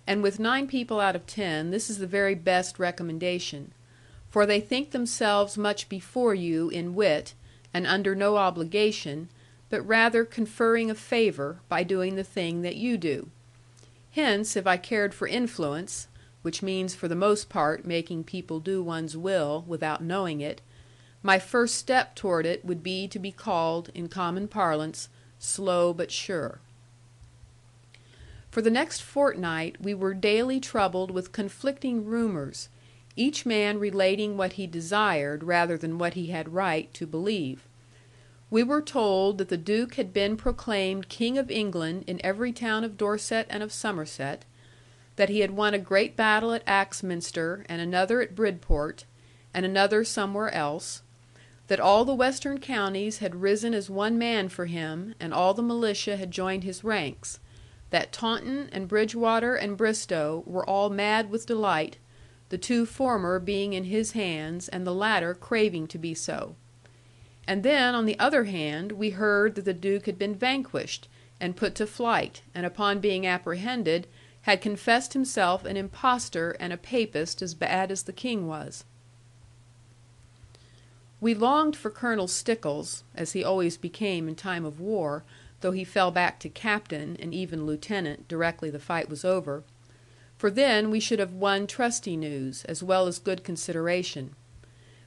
And with 9 people out of 10 this is the very best recommendation. For they think themselves much before you in wit, and under no obligation, but rather conferring a favour, by doing the thing that you do. Hence, if I cared for influence, which means for the most part making people do one's will, without knowing it, my first step toward it would be to be called, in common parlance, slow but sure. For the next fortnight we were daily troubled with conflicting rumours, each man relating what he desired rather than what he had right to believe. We were told that the Duke had been proclaimed King of England in every town of Dorset and of Somerset, that he had won a great battle at Axminster, and another at Bridport, and another somewhere else, that all the western counties had risen as one man for him, and all the militia had joined his ranks, that Taunton and Bridgewater and Bristow were all mad with delight, the 2 former being in his hands, and the latter craving to be so. And then, on the other hand, we heard that the Duke had been vanquished, and put to flight, and upon being apprehended, had confessed himself an impostor and a papist as bad as the King was. We longed for Colonel Stickles, as he always became in time of war, though he fell back to captain, and even lieutenant, directly the fight was over. For then we should have won trusty news, as well as good consideration.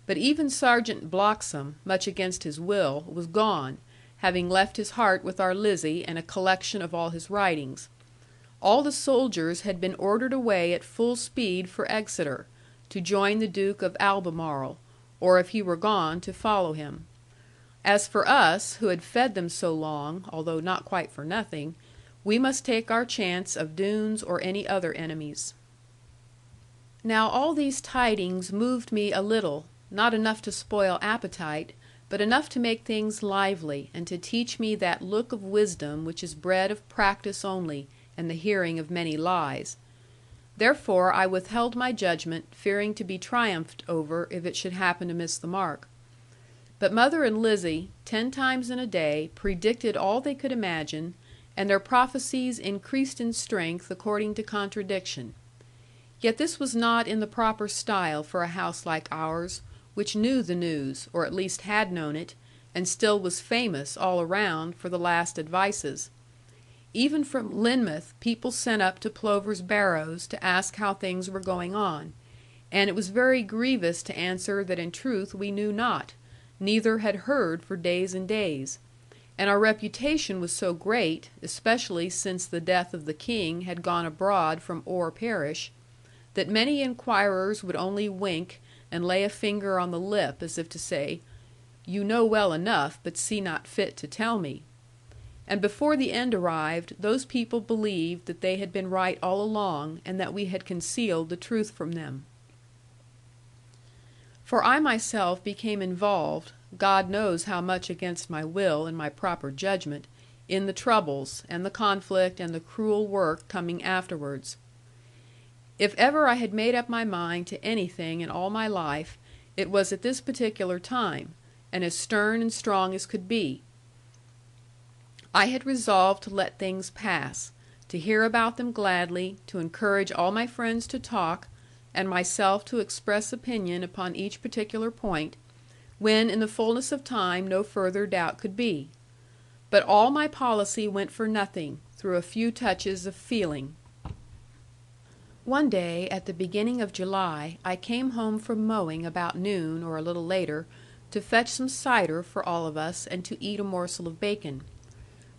But even Sergeant Bloxham, much against his will, was gone, having left his heart with our Lizzie and a collection of all his writings. All the soldiers had been ordered away at full speed for Exeter, to join the Duke of Albemarle, or if he were gone, to follow him. As for us, who had fed them so long, although not quite for nothing, we must take our chance of Doones or any other enemies. Now all these tidings moved me a little, not enough to spoil appetite, but enough to make things lively, and to teach me that look of wisdom which is bred of practice only, and the hearing of many lies. Therefore I withheld my judgment, fearing to be triumphed over if it should happen to miss the mark. But mother and Lizzie, 10 times in a day, predicted all they could imagine, and their prophecies increased in strength according to contradiction. Yet this was not in the proper style for a house like ours, which knew the news, or at least had known it, and still was famous all around for the last advices. Even from Lynmouth people sent up to Plover's Barrows to ask how things were going on, and it was very grievous to answer that in truth we knew not, neither had heard for days and days. And our reputation was so great, especially since the death of the King had gone abroad from Oare parish, that many inquirers would only wink, and lay a finger on the lip, as if to say, "You know well enough, but see not fit to tell me." And before the end arrived, those people believed that they had been right all along, and that we had concealed the truth from them. For I myself became involved, God knows how much against my will and my proper judgment, in the troubles, and the conflict, and the cruel work coming afterwards. If ever I had made up my mind to anything in all my life, it was at this particular time, and as stern and strong as could be. I had resolved to let things pass, to hear about them gladly, to encourage all my friends to talk, and myself to express opinion upon each particular point, when in the fullness of time no further doubt could be. But all my policy went for nothing, through a few touches of feeling. One day, at the beginning of July, I came home from mowing about noon, or a little later, to fetch some cider for all of us, and to eat a morsel of bacon.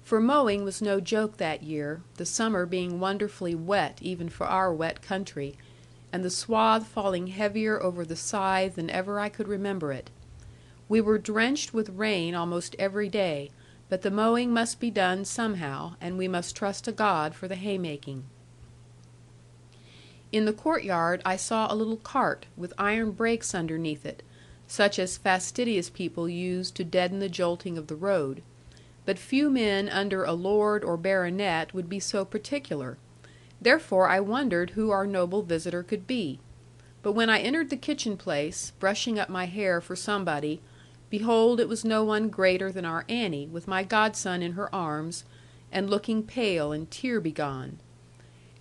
For mowing was no joke that year, the summer being wonderfully wet even for our wet country, and the swath falling heavier over the scythe than ever I could remember it. We were drenched with rain almost every day, but the mowing must be done somehow, and we must trust to God for the haymaking. In the courtyard I saw a little cart, with iron brakes underneath it, such as fastidious people use to deaden the jolting of the road. But few men under a lord or baronet would be so particular. Therefore I wondered who our noble visitor could be. But when I entered the kitchen place, brushing up my hair for somebody, behold it was no one greater than our Annie, with my godson in her arms, and looking pale and tear begone.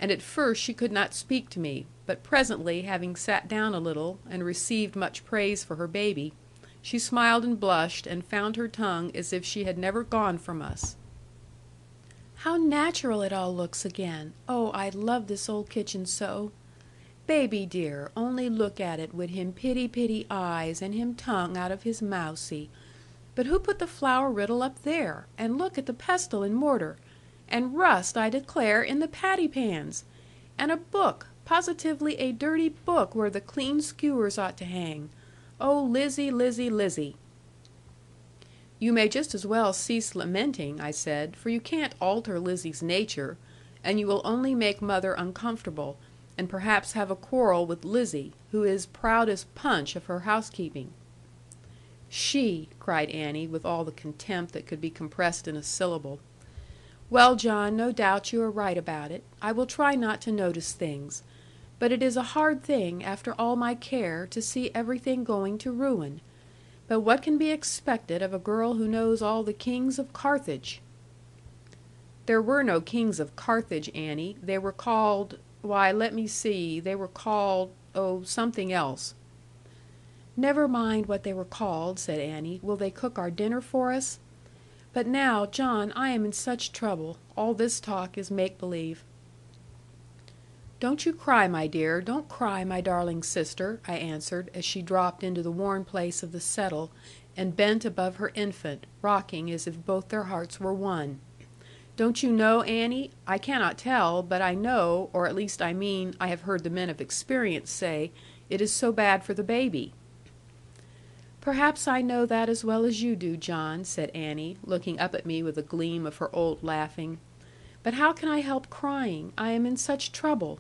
and at first she could not speak to me, but presently, having sat down a little, and received much praise for her baby, she smiled and blushed, and found her tongue as if she had never gone from us. "How natural it all looks again! Oh, I love this old kitchen so! Baby dear, only look at it wid him pitty eyes, and him tongue out of his mousey. But who put the flour riddle up there? And look at the pestle and mortar! And rust, I declare, in the patty pans! And a book, positively a dirty book, where the clean skewers ought to hang! Oh, Lizzie, Lizzie, Lizzie!" "You may just as well cease lamenting," I said, "for you can't alter Lizzie's nature, and you will only make mother uncomfortable, and perhaps have a quarrel with Lizzie, who is proud as Punch of her housekeeping." "She!" cried Annie, with all the contempt that could be compressed in a syllable. "Well, John, no doubt you are right about it. I will try not to notice things. But it is a hard thing, after all my care, to see everything going to ruin. But what can be expected of a girl who knows all the kings of Carthage?" "There were no kings of Carthage, Annie. They were called, why, let me see, they were called, oh, something else." "Never mind what they were called," said Annie. "Will they cook our dinner for us? But now, John, I am in such trouble. All this talk is make-believe." "Don't you cry, my dear, don't cry, my darling sister," I answered, as she dropped into the worn place of the settle, and bent above her infant, rocking as if both their hearts were one. "Don't you know, Annie? I cannot tell, but I know, or at least I mean, I have heard the men of experience say, it is so bad for the baby." "Perhaps I know that as well as you do, John," said Annie, looking up at me with a gleam of her old laughing. "But how can I help crying? I am in such trouble."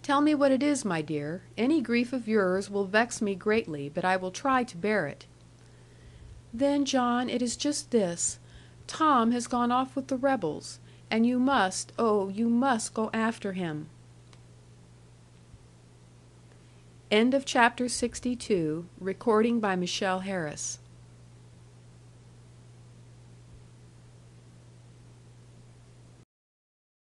"Tell me what it is, my dear. Any grief of yours will vex me greatly, but I will try to bear it." "Then, John, it is just this. Tom has gone off with the rebels, and you must, oh, you must go after him." End of chapter 62. Recording by Michelle Harris.